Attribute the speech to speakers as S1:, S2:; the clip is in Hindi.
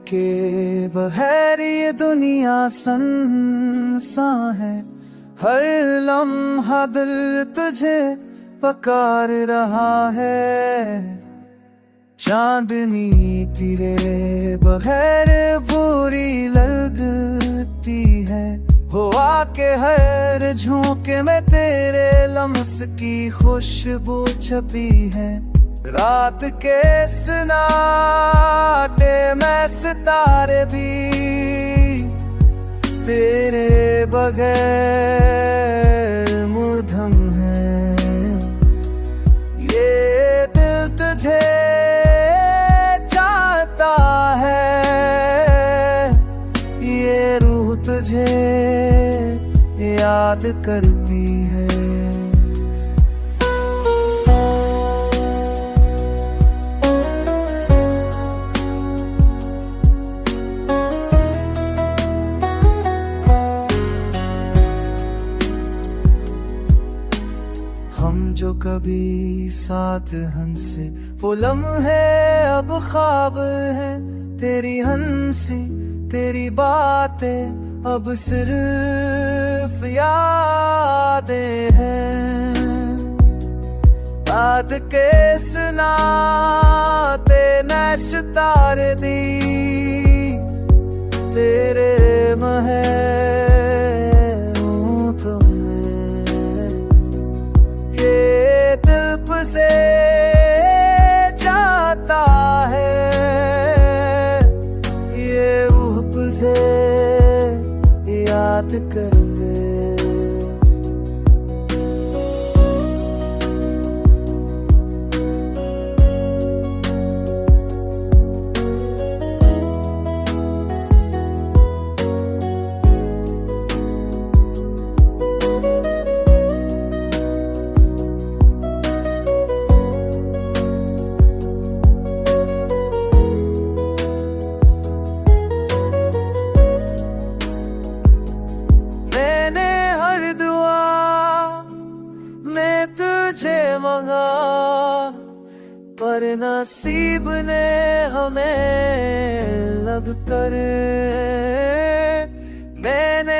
S1: के बगैर ये दुनिया सुनसा है। हर लम्हा दिल तुझे पुकार रहा है। चांदनी तेरे बगैर बुरी लगती है। हुआ के हर झोंके में तेरे लम्स की खुशबू छपी है। रात के सन्नाटे में सितारे भी तेरे बगैर मुधम है। ये दिल तुझे चाहता है, ये रूह तुझे याद करती है। हम जो कभी साथ हंसे वो लम्हे अब ख्वाब है। तेरी हंसी तेरी बातें अब सिर्फ यादें हैं। रात के सन्नाटे में सितारे दी तेरे महलों में। ये दिल से चाहता है, ये रूह से याद करते। तुझे मंगा पर नसीब ने हमें लब कर। मैंने